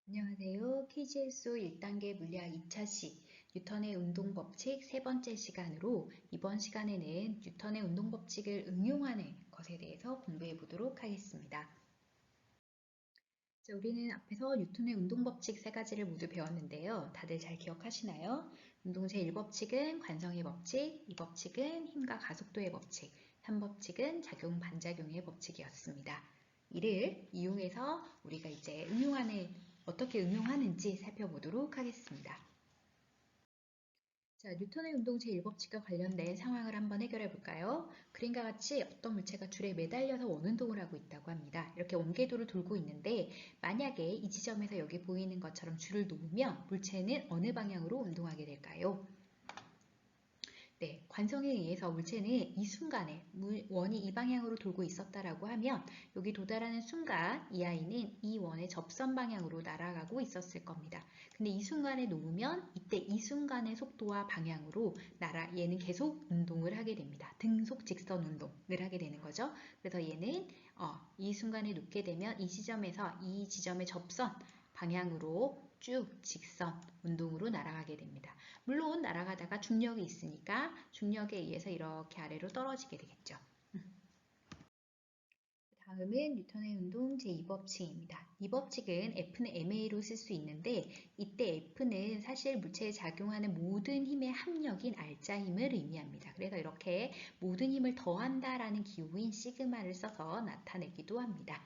안녕하세요. KGSO 1단계 물리학 2차 뉴턴의 운동법칙 세 번째 시간으로 이번 시간에는 뉴턴의 운동법칙을 응용하는 것에 대해서 공부해 보도록 하겠습니다. 자, 우리는 앞에서 뉴턴의 운동법칙 세 가지를 모두 배웠는데요. 다들 잘 기억하시나요? 운동 제1법칙은 관성의 법칙, 2법칙은 힘과 가속도의 법칙, 3법칙은 작용 반작용의 법칙이었습니다. 이를 이용해서 우리가 이제 어떻게 응용하는지 살펴보도록 하겠습니다. 자, 뉴턴의 운동 제1법칙과 관련된 상황을 한번 해결해 볼까요? 그림과 같이 어떤 물체가 줄에 매달려서 원운동을 하고 있다고 합니다. 이렇게 원궤도를 돌고 있는데 만약에 이 지점에서 여기 보이는 것처럼 줄을 놓으면 물체는 어느 방향으로 운동하게 될까요? 네, 관성에 의해서 물체는 이 순간에 원이 이 방향으로 돌고 있었다라고 하면 여기 도달하는 순간 이 아이는 이 원의 접선 방향으로 날아가고 있었을 겁니다. 근데 이 순간에 놓으면 이때 이 순간의 속도와 방향으로 얘는 계속 운동을 하게 됩니다. 등속 직선 운동을 하게 되는 거죠. 그래서 얘는 이 순간에 놓게 되면 이 지점에서 이 지점의 접선 방향으로 쭉 직선 운동으로 날아가게 됩니다. 물론 날아가다가 중력이 있으니까 중력에 의해서 이렇게 아래로 떨어지게 되겠죠. 다음은 뉴턴의 운동 제2법칙입니다. 이 법칙은 F는 ma로 쓸 수 있는데 이때 F는 사실 물체에 작용하는 모든 힘의 합력인 알자 힘을 의미합니다. 그래서 이렇게 모든 힘을 더한다라는 기호인 시그마를 써서 나타내기도 합니다.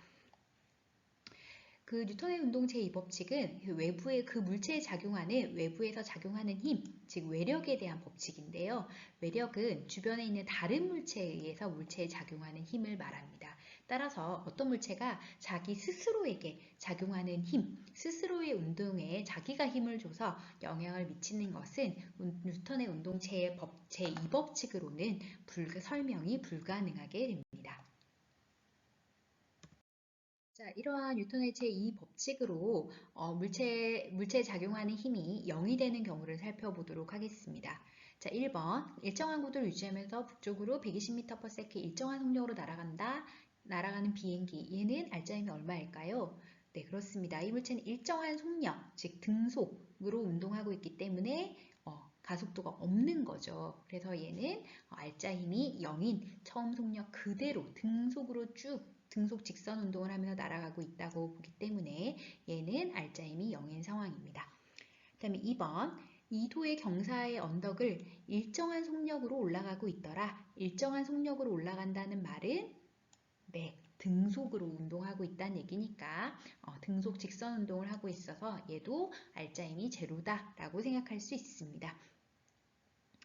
그 뉴턴의 운동 제2법칙은 그 물체에 작용하는 외부에서 작용하는 힘, 즉 외력에 대한 법칙인데요. 외력은 주변에 있는 다른 물체에 의해서 물체에 작용하는 힘을 말합니다. 따라서 어떤 물체가 자기 스스로에게 작용하는 힘, 스스로의 운동에 자기가 힘을 줘서 영향을 미치는 것은 뉴턴의 운동 제2법칙으로는 설명이 불가능하게 됩니다. 자, 이러한 뉴턴의 제2법칙으로 물체에 작용하는 힘이 0이 되는 경우를 살펴보도록 하겠습니다. 자, 1번 일정한 고도를 유지하면서 북쪽으로 120m/s 일정한 속력으로 날아가는 비행기. 얘는 알짜힘이 얼마일까요? 네, 그렇습니다. 이 물체는 일정한 속력, 즉 등속으로 운동하고 있기 때문에 가속도가 없는 거죠. 그래서 얘는 알짜힘이 0인 처음 속력 그대로 등속 직선 운동을 하면서 날아가고 있다고 보기 때문에 얘는 알짜힘이 0인 상황입니다. 그 다음에 2번 이도의 경사의 언덕을 일정한 속력으로 올라가고 있더라. 일정한 속력으로 올라간다는 말은 네, 등속으로 운동하고 있다는 얘기니까 등속 직선 운동을 하고 있어서 얘도 알짜힘이 제로다라고 생각할 수 있습니다.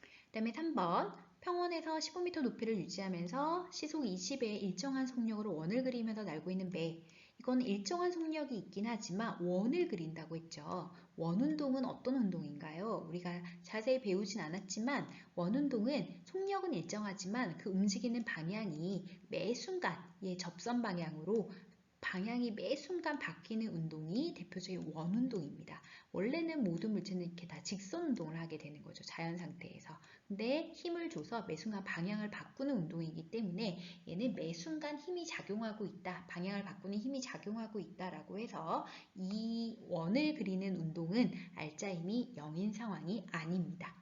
그 다음에 3번 평원에서 15m 높이를 유지하면서 시속 20의 일정한 속력으로 원을 그리면서 날고 있는 매. 이건 일정한 속력이 있긴 하지만 원을 그린다고 했죠. 원운동은 어떤 운동인가요? 우리가 자세히 배우진 않았지만 원운동은 속력은 일정하지만 그 움직이는 방향이 매 순간 접선 방향으로 방향이 매 순간 바뀌는 운동이 대표적인 원운동입니다. 원래는 모든 물체는 이렇게 다 직선 운동을 하게 되는 거죠. 자연 상태에서. 근데 힘을 줘서 매 순간 방향을 바꾸는 운동이기 때문에 얘는 매 순간 힘이 작용하고 있다. 방향을 바꾸는 힘이 작용하고 있다라고 해서 이 원을 그리는 운동은 알짜힘이 0인 상황이 아닙니다.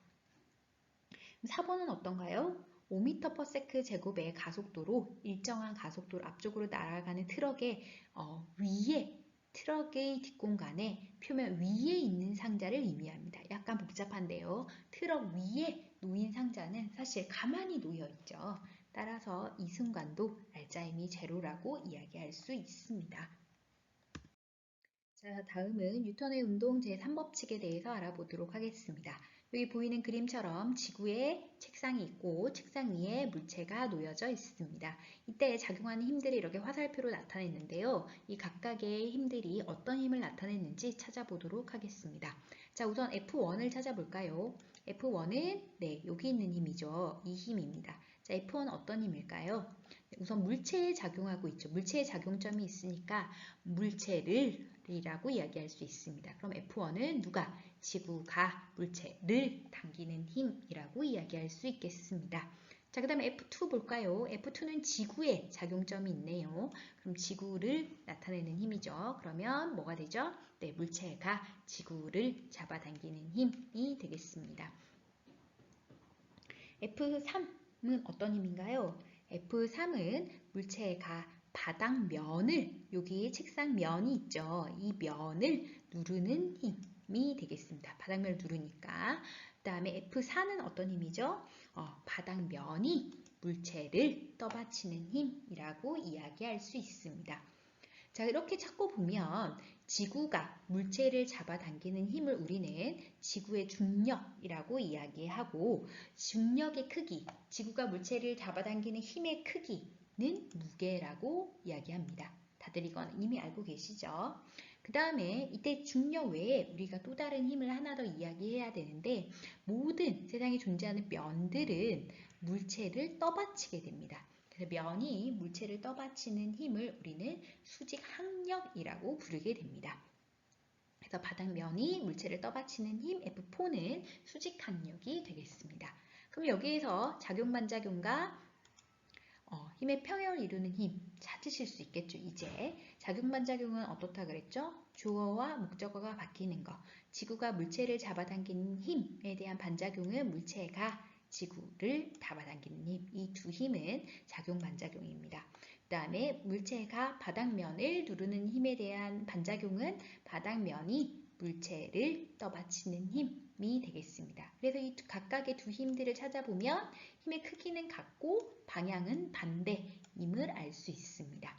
4번은 어떤가요? 5m/s 제곱의 가속도로 일정한 가속도로 앞쪽으로 날아가는 트럭의 뒷공간에 표면 위에 있는 상자를 의미합니다. 약간 복잡한데요. 트럭 위에 놓인 상자는 사실 가만히 놓여 있죠. 따라서 이 순간도 알짜힘이 제로라고 이야기할 수 있습니다. 자, 다음은 뉴턴의 운동 제3법칙에 대해서 알아보도록 하겠습니다. 여기 보이는 그림처럼 지구에 책상이 있고 책상 위에 물체가 놓여져 있습니다. 이때 작용하는 힘들이 이렇게 화살표로 나타냈는데요. 이 각각의 힘들이 어떤 힘을 나타냈는지 찾아보도록 하겠습니다. 자, 우선 F1을 찾아볼까요? F1은 네, 여기 있는 힘이죠. 이 힘입니다. 자, F1은 어떤 힘일까요? 우선 물체에 작용하고 있죠. 물체에 작용점이 있으니까 물체를이라고 이야기할 수 있습니다. 그럼 F1은 누가? 지구가 물체를 당기는 힘이라고 이야기할 수 있겠습니다. 자, 그 다음에 F2 볼까요? F2는 지구에 작용점이 있네요. 그럼 지구를 나타내는 힘이죠. 그러면 뭐가 되죠? 네, 물체가 지구를 잡아당기는 힘이 되겠습니다. F3은 어떤 힘인가요? F3은 물체가 바닥면을, 여기 책상 면이 있죠. 이 면을 누르는 힘이 되겠습니다. 바닥면을 누르니까. 그 다음에 F4는 어떤 힘이죠? 바닥면이 물체를 떠받치는 힘이라고 이야기할 수 있습니다. 자, 이렇게 찾고 보면 지구가 물체를 잡아당기는 힘을 우리는 지구의 중력이라고 이야기하고, 중력의 크기, 지구가 물체를 잡아당기는 힘의 크기는 무게라고 이야기합니다. 다들 이건 이미 알고 계시죠? 그 다음에 이때 중력 외에 우리가 또 다른 힘을 하나 더 이야기해야 되는데, 모든 세상에 존재하는 면들은 물체를 떠받치게 됩니다. 그래서 면이 물체를 떠받치는 힘을 우리는 수직항력이라고 부르게 됩니다. 그래서 바닥면이 물체를 떠받치는 힘 F4는 수직항력이 되겠습니다. 그럼 여기에서 작용반작용과 힘의 평형을 이루는 힘 찾으실 수 있겠죠. 이제 작용반작용은 어떻다 그랬죠? 주어와 목적어가 바뀌는 거. 지구가 물체를 잡아당기는 힘에 대한 반작용은 물체가 지구를 잡아당기는 힘. 이 두 힘은 작용반작용입니다. 그 다음에 물체가 바닥면을 누르는 힘에 대한 반작용은 바닥면이 물체를 떠받치는 힘이 되겠습니다. 그래서 이 각각의 두 힘들을 찾아보면 힘의 크기는 같고 방향은 반대임을 알 수 있습니다.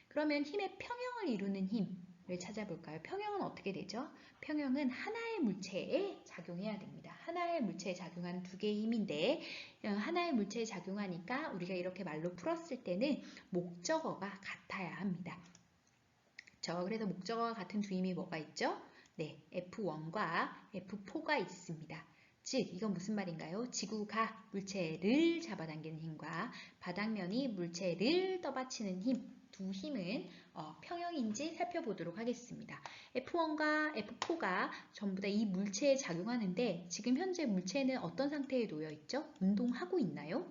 그러면 힘의 평형을 이루는 힘을 찾아볼까요? 평형은 어떻게 되죠? 평형은 하나의 물체에 작용해야 됩니다. 하나의 물체에 작용하는 두 개의 힘인데, 하나의 물체에 작용하니까 우리가 이렇게 말로 풀었을 때는 목적어가 같아야 합니다. 그래서 목적어가 같은 두 힘이 뭐가 있죠? 네, F1과 F4가 있습니다. 즉, 이건 무슨 말인가요? 지구가 물체를 잡아당기는 힘과 바닥면이 물체를 떠받치는 힘, 두 힘은 평형인지 살펴보도록 하겠습니다. F1과 F4가 전부 다 이 물체에 작용하는데, 지금 현재 물체는 어떤 상태에 놓여 있죠? 운동하고 있나요?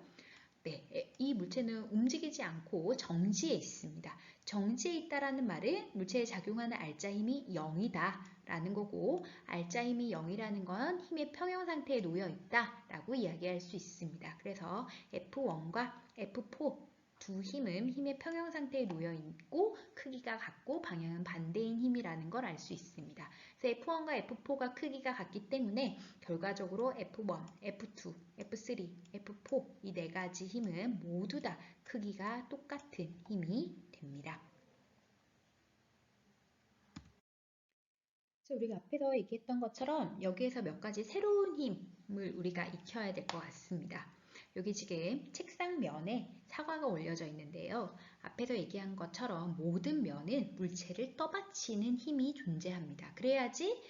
네, 이 물체는 움직이지 않고 정지해 있습니다. 정지해 있다라는 말은 물체에 작용하는 알짜 힘이 0이다 라는 거고, 알짜 힘이 0이라는 건 힘의 평형 상태에 놓여 있다 라고 이야기할 수 있습니다. 그래서 F1과 F4 두 힘은 힘의 평형 상태에 놓여 있고 크기가 같고 방향은 반대인 힘이라는 걸 알 수 있습니다. 그래서 F1과 F4가 크기가 같기 때문에 결과적으로 F1, F2, F3, F4 이 네 가지 힘은 모두 다 크기가 똑같은 힘이 됩니다. 그래서 우리가 앞에서 얘기했던 것처럼 여기에서 몇 가지 새로운 힘을 우리가 익혀야 될 것 같습니다. 여기 지금 책상 면에 사과가 올려져 있는데요. 앞에서 얘기한 것처럼 모든 면은 물체를 떠받치는 힘이 존재합니다. 그래야지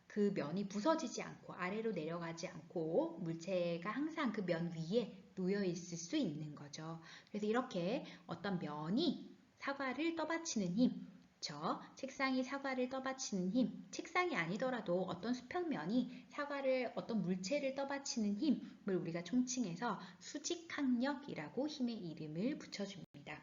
그 면이 부서지지 않고 아래로 내려가지 않고 물체가 항상 그 면 위에 놓여 있을 수 있는 거죠. 그래서 이렇게 어떤 면이 사과를 떠받치는 힘, 책상이 사과를 떠받치는 힘, 책상이 아니더라도 어떤 수평면이 어떤 물체를 떠받치는 힘을 우리가 총칭해서 수직항력이라고 힘의 이름을 붙여줍니다.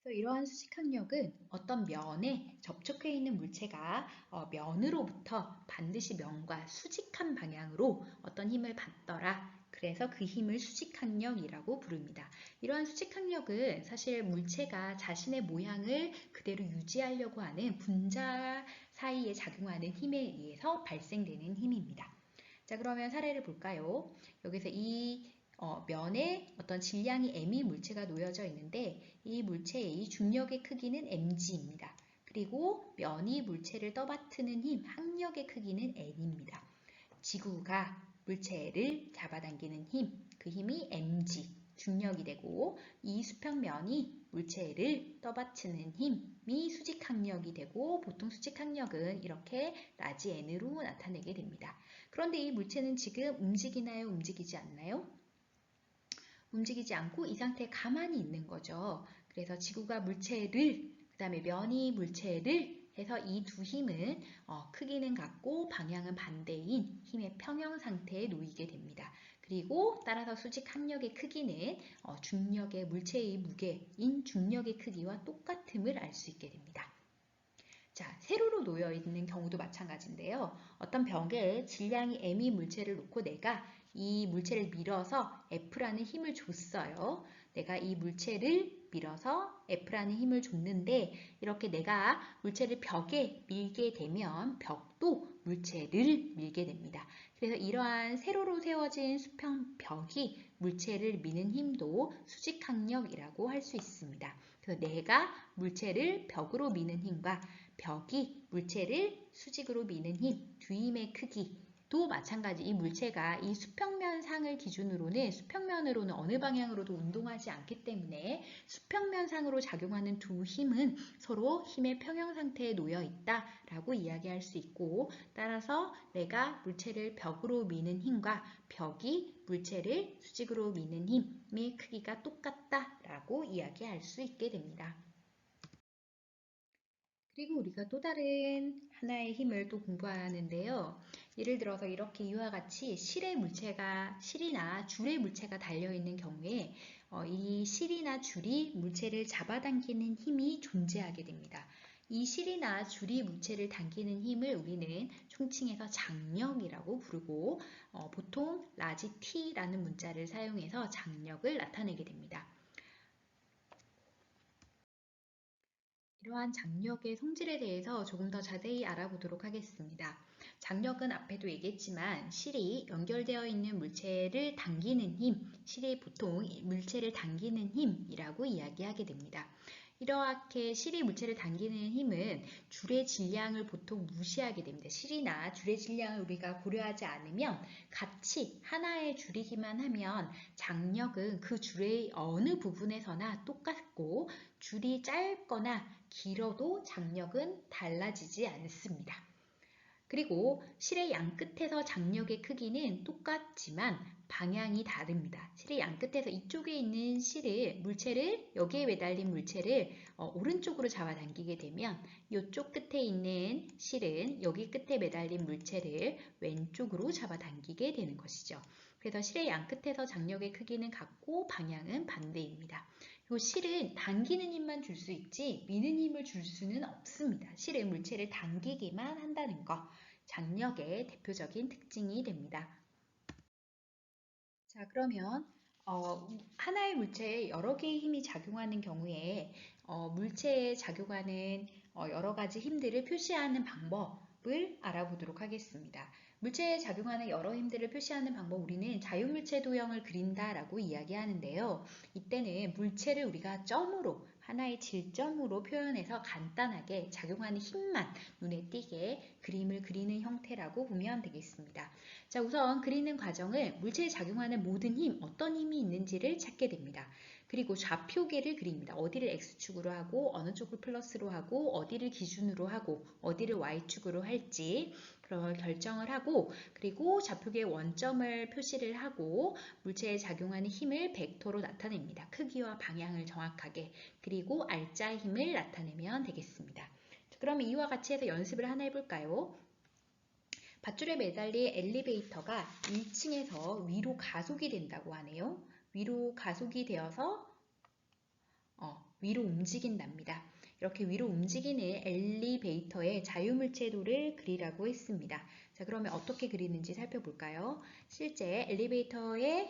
그래서 이러한 수직항력은 어떤 면에 접촉해 있는 물체가 면으로부터 반드시 면과 수직한 방향으로 어떤 힘을 받더라. 그래서 그 힘을 수직항력이라고 부릅니다. 이러한 수직항력은 사실 물체가 자신의 모양을 그대로 유지하려고 하는 분자 사이에 작용하는 힘에 의해서 발생되는 힘입니다. 자, 그러면 사례를 볼까요? 여기서 이 면에 어떤 질량이 m의 물체가 놓여져 있는데 이 물체의 중력의 크기는 mg입니다. 그리고 면이 물체를 떠받드는 힘, 항력의 크기는 n입니다. 지구가 물체를 잡아당기는 힘, 그 힘이 mg, 중력이 되고 이 수평면이 물체를 떠받치는 힘이 수직항력이 되고 보통 수직항력은 이렇게 라지 n으로 나타내게 됩니다. 그런데 이 물체는 지금 움직이나요? 움직이지 않나요? 움직이지 않고 이 상태에 가만히 있는 거죠. 그래서 지구가 물체를, 그 다음에 면이 물체를 그래서 이 두 힘은 크기는 같고 방향은 반대인 힘의 평형 상태에 놓이게 됩니다. 그리고 따라서 수직 항력의 크기는 중력의 물체의 무게인 중력의 크기와 똑같음을 알 수 있게 됩니다. 자, 세로로 놓여 있는 경우도 마찬가지인데요. 어떤 벽에 질량이 m의 물체를 놓고 내가 이 물체를 밀어서 F라는 힘을 줬어요. 내가 이 물체를 밀어서 F라는 힘을 줬는데 이렇게 내가 물체를 벽에 밀게 되면 벽도 물체를 밀게 됩니다. 그래서 이러한 세로로 세워진 수평 벽이 물체를 미는 힘도 수직항력이라고 할 수 있습니다. 그래서 내가 물체를 벽으로 미는 힘과 벽이 물체를 수직으로 미는 힘, 두 힘의 크기도 마찬가지. 이 물체가 이 수평면상을 기준으로는 수평면으로는 어느 방향으로도 운동하지 않기 때문에 수평면상으로 작용하는 두 힘은 서로 힘의 평형 상태에 놓여 있다라고 이야기할 수 있고, 따라서 내가 물체를 벽으로 미는 힘과 벽이 물체를 수직으로 미는 힘의 크기가 똑같다라고 이야기할 수 있게 됩니다. 그리고 우리가 또 다른 하나의 힘을 또 공부하는데요. 예를 들어서 이렇게 이와 같이 실이나 줄의 물체가 달려있는 경우에 이 실이나 줄이 물체를 잡아당기는 힘이 존재하게 됩니다. 이 실이나 줄이 물체를 당기는 힘을 우리는 총칭해서 장력이라고 부르고 보통 라지 T라는 문자를 사용해서 장력을 나타내게 됩니다. 이러한 장력의 성질에 대해서 조금 더 자세히 알아보도록 하겠습니다. 장력은 앞에도 얘기했지만 실이 연결되어 있는 물체를 당기는 힘, 실이 보통 물체를 당기는 힘이라고 이야기하게 됩니다. 이렇게 실이 물체를 당기는 힘은 줄의 질량을 보통 무시하게 됩니다. 실이나 줄의 질량을 우리가 고려하지 않으면 같이 하나의 줄이기만 하면 장력은 그 줄의 어느 부분에서나 똑같고 줄이 짧거나 길어도 장력은 달라지지 않습니다. 그리고 실의 양끝에서 장력의 크기는 똑같지만 방향이 다릅니다. 실의 양끝에서 이쪽에 있는 물체를 여기에 매달린 물체를 오른쪽으로 잡아당기게 되면 이쪽 끝에 있는 실은 여기 끝에 매달린 물체를 왼쪽으로 잡아당기게 되는 것이죠. 그래서 실의 양끝에서 장력의 크기는 같고 방향은 반대입니다. 이 실은 당기는 힘만 줄 수 있지 미는 힘을 줄 수는 없습니다. 실은 물체를 당기기만 한다는 것, 장력의 대표적인 특징이 됩니다. 자, 그러면 하나의 물체에 여러 개의 힘이 작용하는 경우에 물체에 작용하는 여러 가지 힘들을 표시하는 방법을 알아보도록 하겠습니다. 물체에 작용하는 여러 힘들을 표시하는 방법, 우리는 자유물체 도형을 그린다라고 이야기하는데요. 이때는 물체를 우리가 점으로, 하나의 질점으로 표현해서 간단하게 작용하는 힘만 눈에 띄게 그림을 그리는 형태라고 보면 되겠습니다. 자, 우선 그리는 과정을 물체에 작용하는 모든 힘, 어떤 힘이 있는지를 찾게 됩니다. 그리고 좌표계를 그립니다. 어디를 X축으로 하고 어느 쪽을 플러스로 하고 어디를 기준으로 하고 어디를 Y축으로 할지 그걸 결정을 하고, 그리고 좌표계의 원점을 표시를 하고 물체에 작용하는 힘을 벡터로 나타냅니다. 크기와 방향을 정확하게. 그리고 알짜 힘을 나타내면 되겠습니다. 그러면 이와 같이 해서 연습을 하나 해볼까요? 밧줄에 매달린 엘리베이터가 1층에서 위로 가속이 된다고 하네요. 위로 가속이 되어서 위로 움직인답니다. 이렇게 위로 움직이는 엘리베이터의 자유물체도를 그리라고 했습니다. 자, 그러면 어떻게 그리는지 살펴볼까요? 실제 엘리베이터의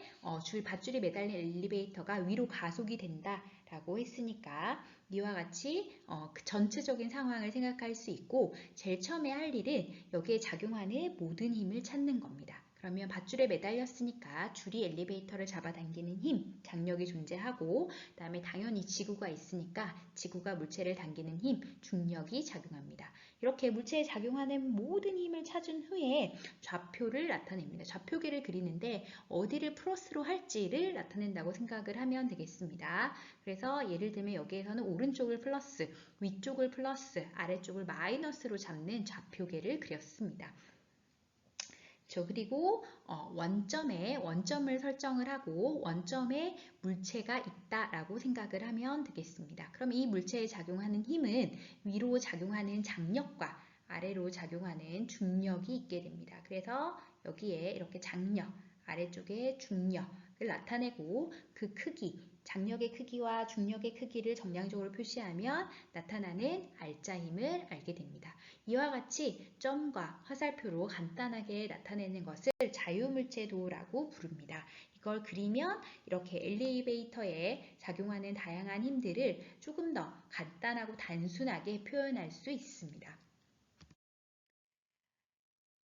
밧줄이 매달린 엘리베이터가 위로 가속이 된다라고 했으니까 이와 같이 그 전체적인 상황을 생각할 수 있고, 제일 처음에 할 일은 여기에 작용하는 모든 힘을 찾는 겁니다. 그러면 밧줄에 매달렸으니까 줄이 엘리베이터를 잡아당기는 힘, 장력이 존재하고, 그 다음에 당연히 지구가 있으니까 지구가 물체를 당기는 힘, 중력이 작용합니다. 이렇게 물체에 작용하는 모든 힘을 찾은 후에 좌표를 나타냅니다. 좌표계를 그리는데 어디를 플러스로 할지를 나타낸다고 생각을 하면 되겠습니다. 그래서 예를 들면 여기에서는 오른쪽을 플러스, 위쪽을 플러스, 아래쪽을 마이너스로 잡는 좌표계를 그렸습니다. 그리고 원점을 설정을 하고 원점에 물체가 있다라고 생각을 하면 되겠습니다. 그럼 이 물체에 작용하는 힘은 위로 작용하는 장력과 아래로 작용하는 중력이 있게 됩니다. 그래서 여기에 이렇게 장력, 아래쪽에 중력을 나타내고 그 크기, 장력의 크기와 중력의 크기를 정량적으로 표시하면 나타나는 알짜 힘을 알게 됩니다. 이와 같이 점과 화살표로 간단하게 나타내는 것을 자유물체도라고 부릅니다. 이걸 그리면 이렇게 엘리베이터에 작용하는 다양한 힘들을 조금 더 간단하고 단순하게 표현할 수 있습니다.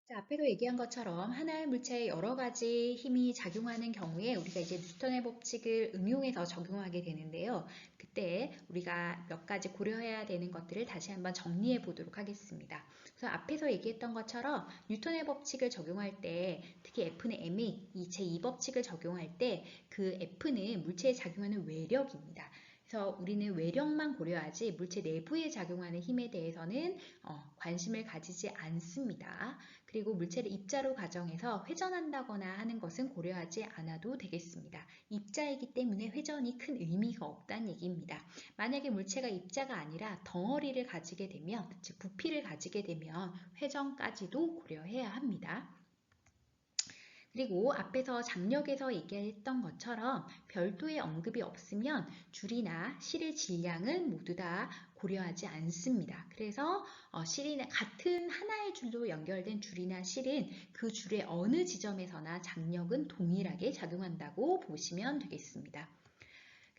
자, 앞에도 얘기한 것처럼 하나의 물체에 여러 가지 힘이 작용하는 경우에 우리가 이제 뉴턴의 법칙을 응용해서 적용하게 되는데요. 그때 우리가 몇 가지 고려해야 되는 것들을 다시 한번 정리해 보도록 하겠습니다. 그래서 앞에서 얘기했던 것처럼 뉴턴의 법칙을 적용할 때 특히 F는 M이 이 제2법칙을 적용할 때 그 F는 물체에 작용하는 외력입니다. 그래서 우리는 외력만 고려하지 물체 내부에 작용하는 힘에 대해서는 관심을 가지지 않습니다. 그리고 물체를 입자로 가정해서 회전한다거나 하는 것은 고려하지 않아도 되겠습니다. 입자이기 때문에 회전이 큰 의미가 없다는 얘기입니다. 만약에 물체가 입자가 아니라 덩어리를 가지게 되면, 즉 부피를 가지게 되면 회전까지도 고려해야 합니다. 그리고 앞에서 장력에서 얘기했던 것처럼 별도의 언급이 없으면 줄이나 실의 질량은 모두 다 고려하지 않습니다. 그래서 실이나 같은 하나의 줄로 연결된 줄이나 실은 그 줄의 어느 지점에서나 장력은 동일하게 작용한다고 보시면 되겠습니다.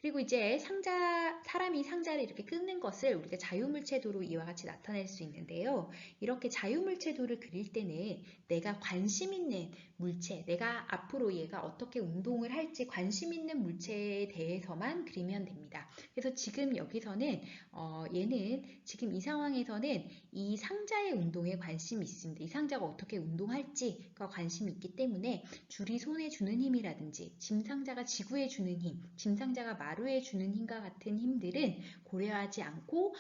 그리고 이제 사람이 상자를 이렇게 끊는 것을 우리가 자유물체도로 이와 같이 나타낼 수 있는데요. 이렇게 자유물체도를 그릴 때는 내가 관심 있는 물체, 내가 앞으로 얘가 어떻게 운동을 할지 관심 있는 물체에 대해서만 그리면 됩니다. 그래서 지금 여기서는 얘는 지금 이 상황에서는 이 상자의 운동에 관심이 있습니다. 이 상자가 어떻게 운동할지가 관심이 있기 때문에 줄이 손에 주는 힘이라든지 짐상자가 지구에 주는 힘, 짐상자가 마루에 주는 힘과 같은 힘들은 고려하지 않고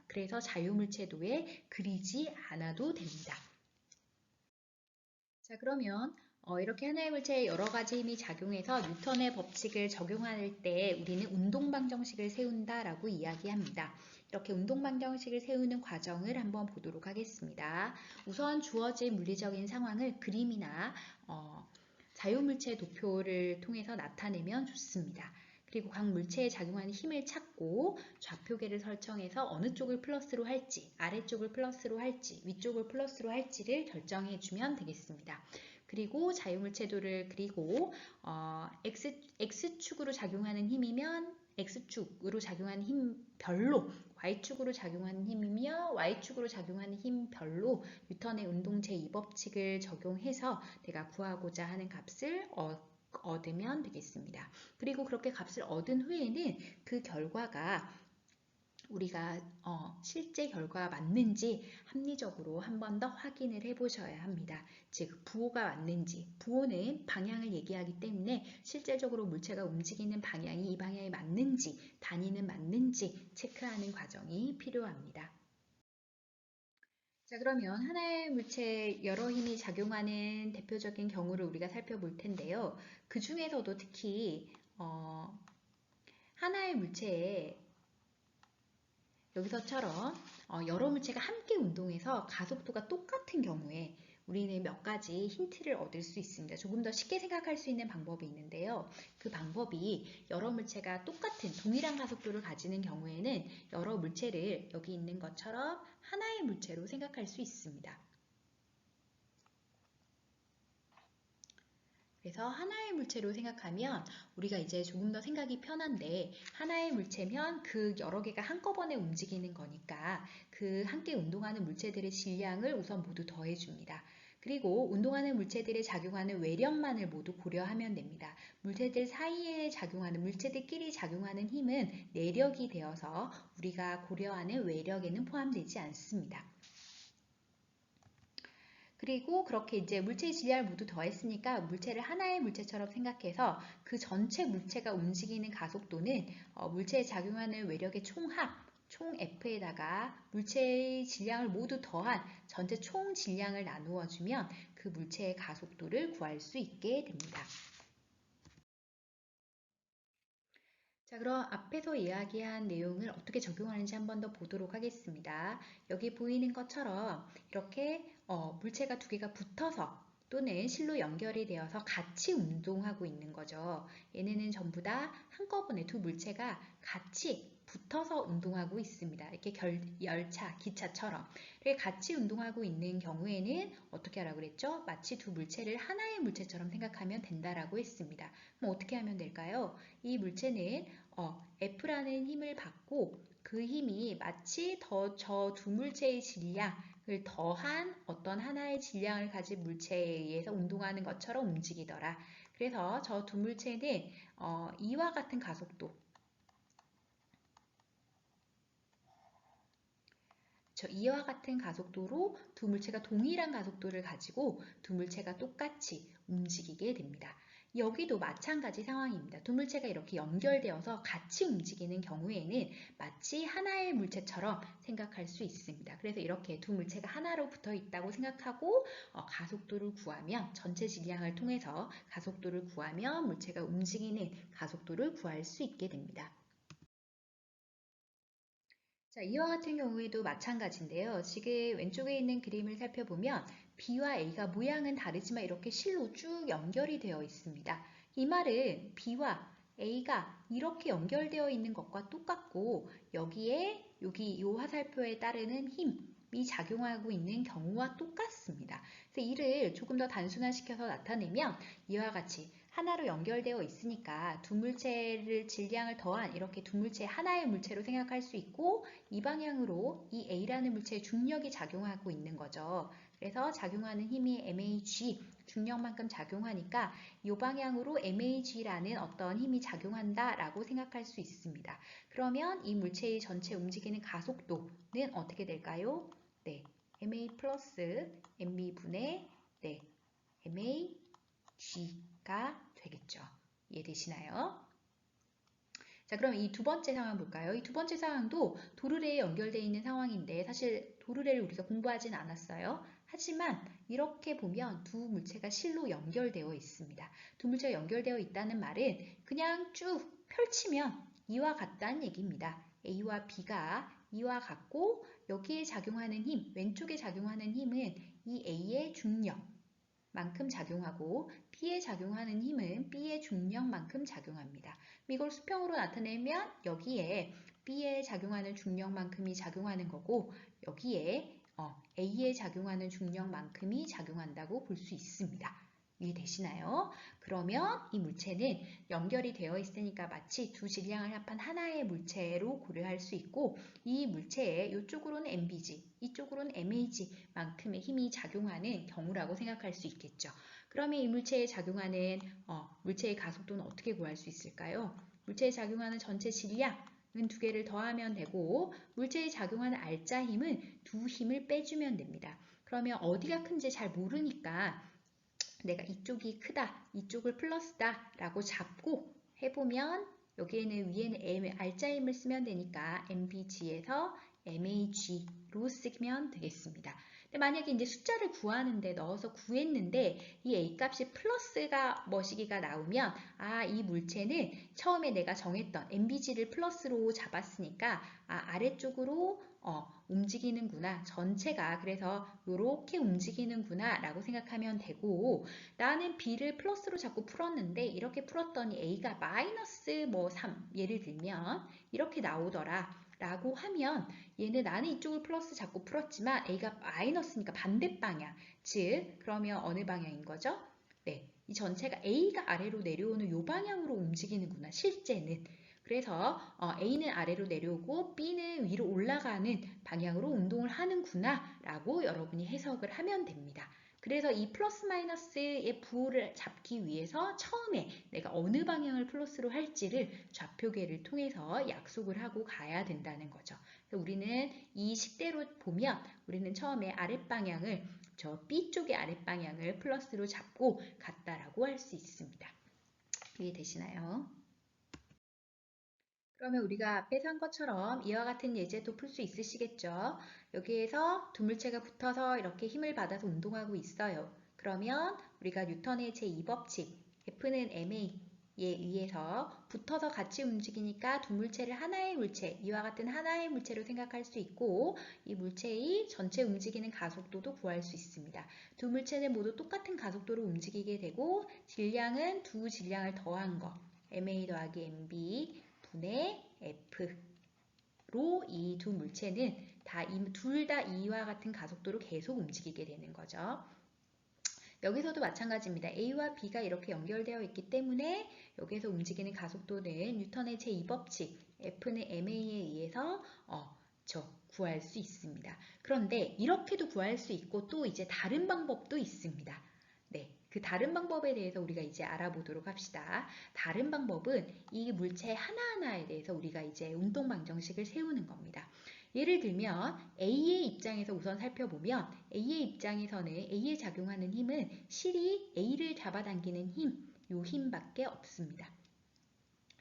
그래서 자유물체도에 그리지 않아도 됩니다. 자, 그러면 이렇게 하나의 물체에 여러 가지 힘이 작용해서 뉴턴의 법칙을 적용할 때 우리는 운동방정식을 세운다라고 이야기합니다. 이렇게 운동방정식을 세우는 과정을 한번 보도록 하겠습니다. 우선 주어진 물리적인 상황을 그림이나 자유물체 도표를 통해서 나타내면 좋습니다. 그리고 각 물체에 작용하는 힘을 찾고 좌표계를 설정해서 어느 쪽을 플러스로 할지, 아래쪽을 플러스로 할지, 위쪽을 플러스로 할지를 결정해 주면 되겠습니다. 그리고 자유물체도를 그리고 X축으로 작용하는 힘이면 X축으로 작용하는 힘 별로, Y축으로 작용하는 힘이며 Y축으로 작용하는 힘 별로 뉴턴의 운동 제2법칙을 적용해서 내가 구하고자 하는 값을 얻으면 되겠습니다. 그리고 그렇게 값을 얻은 후에는 그 결과가 우리가 실제 결과가 맞는지 합리적으로 한 번 더 확인을 해보셔야 합니다. 즉 부호가 맞는지, 부호는 방향을 얘기하기 때문에 실질적으로 물체가 움직이는 방향이 이 방향에 맞는지, 단위는 맞는지 체크하는 과정이 필요합니다. 자, 그러면 하나의 물체에 여러 힘이 작용하는 대표적인 경우를 우리가 살펴볼 텐데요. 그 중에서도 특히 하나의 물체에 여기서처럼 여러 물체가 함께 운동해서 가속도가 똑같은 경우에 우리는 몇 가지 힌트를 얻을 수 있습니다. 조금 더 쉽게 생각할 수 있는 방법이 있는데요. 그 방법이 여러 물체가 똑같은 동일한 가속도를 가지는 경우에는 여러 물체를 여기 있는 것처럼 하나의 물체로 생각할 수 있습니다. 그래서 하나의 물체로 생각하면 우리가 이제 조금 더 생각이 편한데 하나의 물체면 그 여러 개가 한꺼번에 움직이는 거니까 그 함께 운동하는 물체들의 질량을 우선 모두 더해줍니다. 그리고 운동하는 물체들에 작용하는 외력만을 모두 고려하면 됩니다. 물체들 사이에 작용하는, 물체들끼리 작용하는 힘은 내력이 되어서 우리가 고려하는 외력에는 포함되지 않습니다. 그리고 그렇게 이제 물체의 질량을 모두 더했으니까 물체를 하나의 물체처럼 생각해서 그 전체 물체가 움직이는 가속도는 물체에 작용하는 외력의 총합 총 F에다가 물체의 질량을 모두 더한 전체 총 질량을 나누어 주면 그 물체의 가속도를 구할 수 있게 됩니다. 자, 그럼 앞에서 이야기한 내용을 어떻게 적용하는지 한 번 더 보도록 하겠습니다. 여기 보이는 것처럼 이렇게 물체가 두 개가 붙어서 또는 실로 연결이 되어서 같이 운동하고 있는 거죠. 얘네는 전부 다 한꺼번에 두 물체가 같이 붙어서 운동하고 있습니다. 이렇게 열차, 기차처럼 이렇게 같이 운동하고 있는 경우에는 어떻게 하라고 그랬죠? 마치 두 물체를 하나의 물체처럼 생각하면 된다라고 했습니다. 그럼 어떻게 하면 될까요? 이 물체는 F라는 힘을 받고 그 힘이 마치 저 두 물체의 질량을 더한 어떤 하나의 질량을 가진 물체에 의해서 운동하는 것처럼 움직이더라. 그래서 저 두 물체는 이와 같은 가속도, 이와 같은 가속도로 두 물체가 동일한 가속도를 가지고 두 물체가 똑같이 움직이게 됩니다. 여기도 마찬가지 상황입니다. 두 물체가 이렇게 연결되어서 같이 움직이는 경우에는 마치 하나의 물체처럼 생각할 수 있습니다. 그래서 이렇게 두 물체가 하나로 붙어 있다고 생각하고 가속도를 구하면 전체 질량을 통해서 가속도를 구하면 물체가 움직이는 가속도를 구할 수 있게 됩니다. 자, 이와 같은 경우에도 마찬가지인데요. 지금 왼쪽에 있는 그림을 살펴보면 B와 A가 모양은 다르지만 이렇게 실로 쭉 연결이 되어 있습니다. 이 말은 B와 A가 이렇게 연결되어 있는 것과 똑같고 여기에 여기 이 화살표에 따르는 힘이 작용하고 있는 경우와 똑같습니다. 그래서 이를 조금 더 단순화시켜서 나타내면 이와 같이 하나로 연결되어 있으니까 두 물체를 질량을 더한 이렇게 두 물체 하나의 물체로 생각할 수 있고 이 방향으로 이 A라는 물체의 중력이 작용하고 있는 거죠. 그래서 작용하는 힘이 MAG, 중력만큼 작용하니까 이 방향으로 MAG라는 어떤 힘이 작용한다라고 생각할 수 있습니다. 그러면 이 물체의 전체 움직이는 가속도는 어떻게 될까요? 네, MA 플러스 MB분의 네, MAG가 되겠죠. 이해되시나요? 자, 그럼 이 두 번째 상황 볼까요? 이 두 번째 상황도 도르래에 연결되어 있는 상황인데 사실 도르래를 우리가 공부하진 않았어요. 하지만 이렇게 보면 두 물체가 실로 연결되어 있습니다. 두 물체가 연결되어 있다는 말은 그냥 쭉 펼치면 이와 같다는 얘기입니다. A와 B가 이와 같고 여기에 작용하는 힘, 왼쪽에 작용하는 힘은 이 A의 중력 만큼 작용하고 B에 작용하는 힘은 B의 중력만큼 작용합니다. 이걸 수평으로 나타내면 여기에 B에 작용하는 중력만큼이 작용하는 거고 여기에 A에 작용하는 중력만큼이 작용한다고 볼 수 있습니다. 이해되시나요? 그러면 이 물체는 연결이 되어 있으니까 마치 두 질량을 합한 하나의 물체로 고려할 수 있고 이 물체에 이쪽으로는 MBG, 이쪽으로는 MAG만큼의 힘이 작용하는 경우라고 생각할 수 있겠죠. 그러면 이 물체에 작용하는 물체의 가속도는 어떻게 구할 수 있을까요? 물체에 작용하는 전체 질량은 두 개를 더하면 되고 물체에 작용하는 알짜 힘은 두 힘을 빼주면 됩니다. 그러면 어디가 큰지 잘 모르니까 내가 이쪽이 크다, 이쪽을 플러스다 라고 잡고 해보면 여기에는 위에는 알짜 힘을 쓰면 되니까 MBG에서 MAG로 쓰면 되겠습니다. 근데 만약에 이제 숫자를 구하는데 넣어서 구했는데 이 A 값이 플러스가 뭐시기가 나오면 이 물체는 처음에 내가 정했던 MBG를 플러스로 잡았으니까 아래쪽으로 움직이는구나. 전체가 그래서 이렇게 움직이는구나 라고 생각하면 되고 나는 B를 플러스로 자꾸 풀었는데 이렇게 풀었더니 A가 마이너스 3 예를 들면 이렇게 나오더라 라고 하면 얘는 나는 이쪽을 플러스 자꾸 풀었지만 A가 마이너스니까 반대 방향 즉 그러면 어느 방향인 거죠? 네, 이 전체가 A가 아래로 내려오는 이 방향으로 움직이는구나 실제는 그래서 A는 아래로 내려오고 B는 위로 올라가는 방향으로 운동을 하는구나 라고 여러분이 해석을 하면 됩니다. 그래서 이 플러스 마이너스의 부호를 잡기 위해서 처음에 내가 어느 방향을 플러스로 할지를 좌표계를 통해서 약속을 하고 가야 된다는 거죠. 우리는 이 식대로 보면 우리는 처음에 아랫방향을 저 B쪽의 아랫방향을 플러스로 잡고 갔다라고 할 수 있습니다. 이해되시나요? 그러면 우리가 앞에서 한 것처럼 이와 같은 예제도 풀 수 있으시겠죠? 여기에서 두 물체가 붙어서 이렇게 힘을 받아서 운동하고 있어요. 그러면 우리가 뉴턴의 제2법칙, F는 ma에 의해서 붙어서 같이 움직이니까 두 물체를 하나의 물체, 이와 같은 하나의 물체로 생각할 수 있고 이 물체의 전체 움직이는 가속도도 구할 수 있습니다. 두 물체는 모두 똑같은 가속도로 움직이게 되고 질량은 두 질량을 더한 거, ma 더하기 mb 분의 F로 이 두 물체는 둘 다 이와 같은 가속도로 계속 움직이게 되는 거죠. 여기서도 마찬가지입니다. A와 B가 이렇게 연결되어 있기 때문에 여기서 움직이는 가속도는 뉴턴의 제2법칙 F는 ma에 의해서 구할 수 있습니다. 그런데 이렇게도 구할 수 있고 또 이제 다른 방법도 있습니다. 네, 그 다른 방법에 대해서 우리가 이제 알아보도록 합시다. 다른 방법은 이 물체 하나하나에 대해서 우리가 이제 운동 방정식을 세우는 겁니다. 예를 들면 A의 입장에서 우선 살펴보면 A의 입장에서는 A에 작용하는 힘은 실이 A를 잡아당기는 힘, 요 힘밖에 없습니다.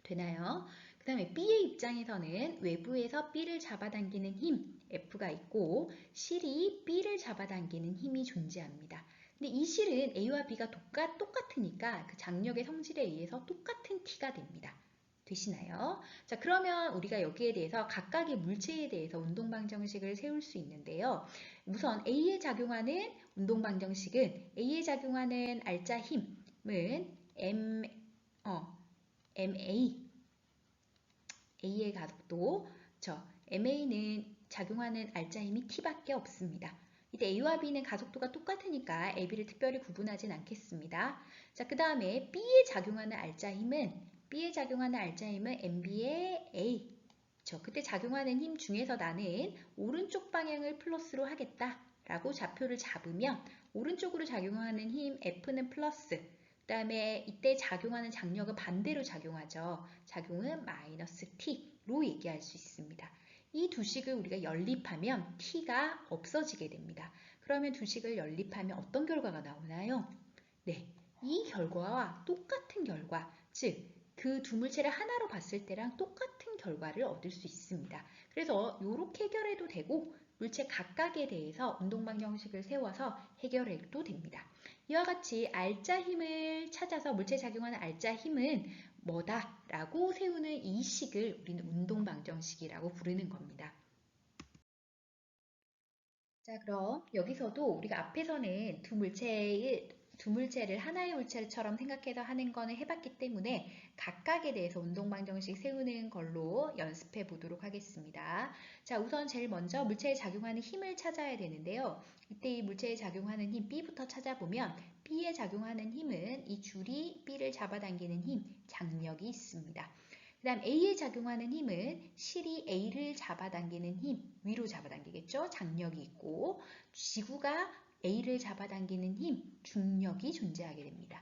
되나요? 그 다음에 B의 입장에서는 외부에서 B를 잡아당기는 힘, F가 있고 실이 B를 잡아당기는 힘이 존재합니다. 근데 이 실은 A와 B가 똑같으니까 그 장력의 성질에 의해서 똑같은 T가 됩니다. 되시나요? 자, 그러면 우리가 여기에 대해서 각각의 물체에 대해서 운동방정식을 세울 수 있는데요. 우선 A에 작용하는 운동방정식은 A에 작용하는 알짜 힘은 MA, A의 가속도, MA는 작용하는 알짜 힘이 T밖에 없습니다. 이때 A와 B는 가속도가 똑같으니까 AB를 특별히 구분하진 않겠습니다. 자, 그 다음에 B에 작용하는 알짜 힘은 MB의 A. 그때 작용하는 힘 중에서 나는 오른쪽 방향을 플러스로 하겠다라고 좌표를 잡으면 오른쪽으로 작용하는 힘 F는 플러스, 그 다음에 이때 작용하는 장력은 반대로 작용하죠. 작용은 마이너스 T로 얘기할 수 있습니다. 이 두 식을 우리가 연립하면 T가 없어지게 됩니다. 그러면 두 식을 연립하면 어떤 결과가 나오나요? 네, 이 결과와 똑같은 결과, 즉 그 두 물체를 하나로 봤을 때랑 똑같은 결과를 얻을 수 있습니다. 그래서 이렇게 해결해도 되고 물체 각각에 대해서 운동방정식을 세워서 해결해도 됩니다. 이와 같이 알짜 힘을 찾아서 물체에 작용하는 알짜 힘은 뭐다? 라고 세우는 이 식을 우리는 운동방정식이라고 부르는 겁니다. 자, 그럼 여기서도 우리가 앞에서는 두 물체를 하나의 물체처럼 생각해서 하는 거는 해봤기 때문에 각각에 대해서 운동방정식 세우는 걸로 연습해 보도록 하겠습니다. 자, 우선 제일 먼저 물체에 작용하는 힘을 찾아야 되는데요. 이때 이 물체에 작용하는 힘 B부터 찾아보면 B에 작용하는 힘은 이 줄이 B를 잡아당기는 힘, 장력이 있습니다. 그 다음 A에 작용하는 힘은 실이 A를 잡아당기는 힘, 위로 잡아당기겠죠? 장력이 있고 지구가 A를 잡아당기는 힘, 중력이 존재하게 됩니다.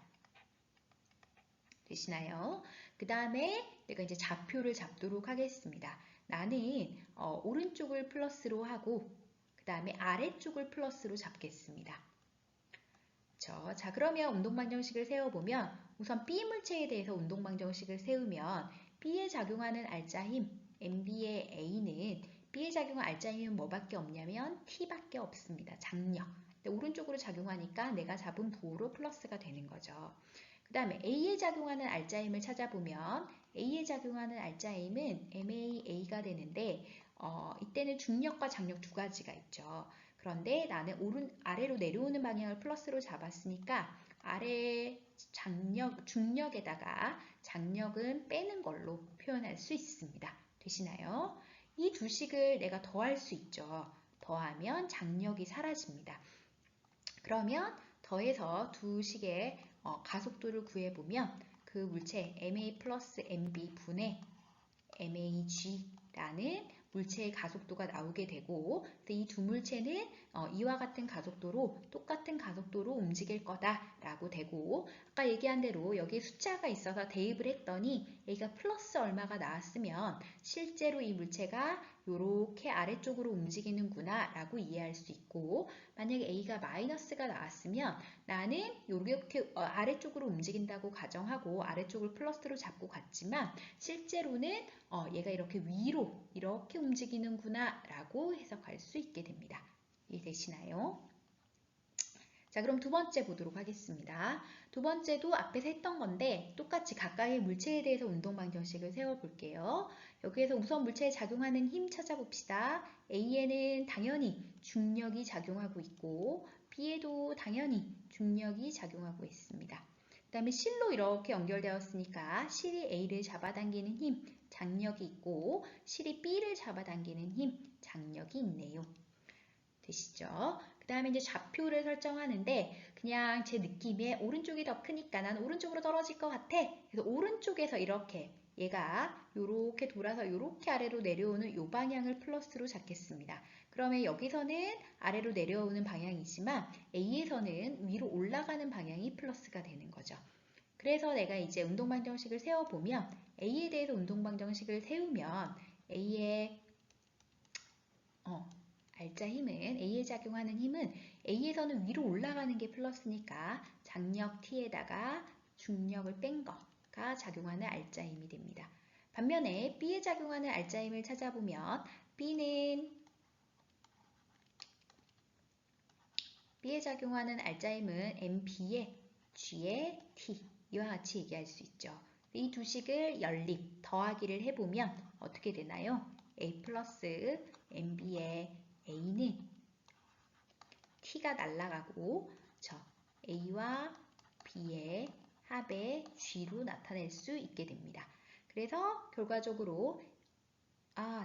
되시나요? 그 다음에 내가 이제 좌표를 잡도록 하겠습니다. 나는 오른쪽을 플러스로 하고 그 다음에 아래쪽을 플러스로 잡겠습니다. 자, 그러면 운동방정식을 세워보면 우선 B 물체에 대해서 운동방정식을 세우면 B에 작용하는 알짜 힘, MB의 A는 B에 작용한 알짜 힘은 뭐밖에 없냐면 T밖에 없습니다. 장력. 오른쪽으로 작용하니까 내가 잡은 부호로 플러스가 되는 거죠. 그 다음에 A에 작용하는 알짜 힘을 찾아보면 A에 작용하는 알짜 힘은 MAA가 되는데 이때는 중력과 장력 두 가지가 있죠. 그런데 나는 아래로 내려오는 방향을 플러스로 잡았으니까 아래 중력에다가 장력은 빼는 걸로 표현할 수 있습니다. 되시나요? 이 두 식을 내가 더할 수 있죠. 더하면 장력이 사라집니다. 그러면 더해서 두 식의 가속도를 구해보면 그 물체 MA 플러스 MB 분의 MAG라는 물체의 가속도가 나오게 되고 이 두 물체는 이와 같은 가속도로 똑같은 가속도로 움직일 거다라고 되고 아까 얘기한 대로 여기에 숫자가 있어서 대입을 했더니 A가 플러스 얼마가 나왔으면 실제로 이 물체가 이렇게 아래쪽으로 움직이는구나 라고 이해할 수 있고 만약에 A가 마이너스가 나왔으면 나는 이렇게 아래쪽으로 움직인다고 가정하고 아래쪽을 플러스로 잡고 갔지만 실제로는 얘가 이렇게 위로 이렇게 움직이는구나 라고 해석할 수 있게 됩니다. 이해되시나요? 자, 그럼 두 번째 보도록 하겠습니다. 두 번째도 앞에서 했던 건데 똑같이 각각의 물체에 대해서 운동 방정식을 세워볼게요. 여기에서 우선 물체에 작용하는 힘 찾아봅시다. A에는 당연히 중력이 작용하고 있고 B에도 당연히 중력이 작용하고 있습니다. 그 다음에 실로 이렇게 연결되었으니까 실이 A를 잡아당기는 힘, 장력이 있고 실이 B를 잡아당기는 힘, 장력이 있네요. 되시죠? 그 다음에 이제 좌표를 설정하는데 그냥 제 느낌에 오른쪽이 더 크니까 난 오른쪽으로 떨어질 것 같아. 그래서 오른쪽에서 이렇게 얘가 이렇게 돌아서 이렇게 아래로 내려오는 이 방향을 플러스로 잡겠습니다. 그러면 여기서는 아래로 내려오는 방향이지만 A에서는 위로 올라가는 방향이 플러스가 되는 거죠. 그래서 내가 이제 운동방정식을 세워보면 A에 대해서 운동방정식을 세우면 A의 알짜 힘은 A에 작용하는 힘은 A에서는 위로 올라가는 게 플러스니까 장력 T에다가 중력을 뺀 거가 작용하는 알짜 힘이 됩니다. 반면에 B에 작용하는 알짜 힘을 찾아보면 B에 작용하는 알짜 힘은 MB에 G에 T 이와 같이 얘기할 수 있죠. 이 두 식을 연립, 더하기를 해보면 어떻게 되나요? A 플러스 MB의 A는 T가 날아가고 A와 B의 합의 G로 나타낼 수 있게 됩니다. 그래서 결과적으로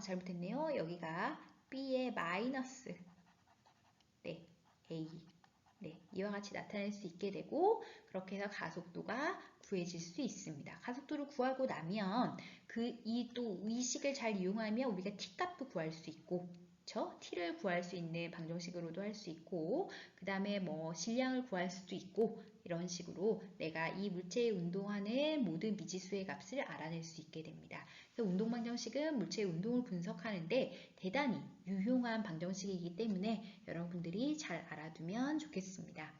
잘못했네요. 여기가 B의 마이너스 A 이와 같이 나타낼 수 있게 되고 그렇게 해서 가속도가 구해질 수 있습니다. 가속도를 구하고 나면 이 식을 잘 이용하면 우리가 T값도 구할 수 있고 T를 구할 수 있는 방정식으로도 할 수 있고 그 다음에 뭐 질량을 구할 수도 있고 이런 식으로 내가 이 물체에 운동하는 모든 미지수의 값을 알아낼 수 있게 됩니다. 그래서 운동 방정식은 물체의 운동을 분석하는데 대단히 유용한 방정식이기 때문에 여러분들이 잘 알아두면 좋겠습니다.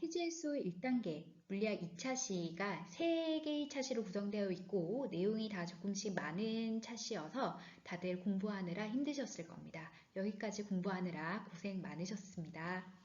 퀴즈수 1단계 물리학 2차 시가 3개의 차시로 구성되어 있고 내용이 다 조금씩 많은 차시여서 다들 공부하느라 힘드셨을 겁니다. 여기까지 공부하느라 고생 많으셨습니다.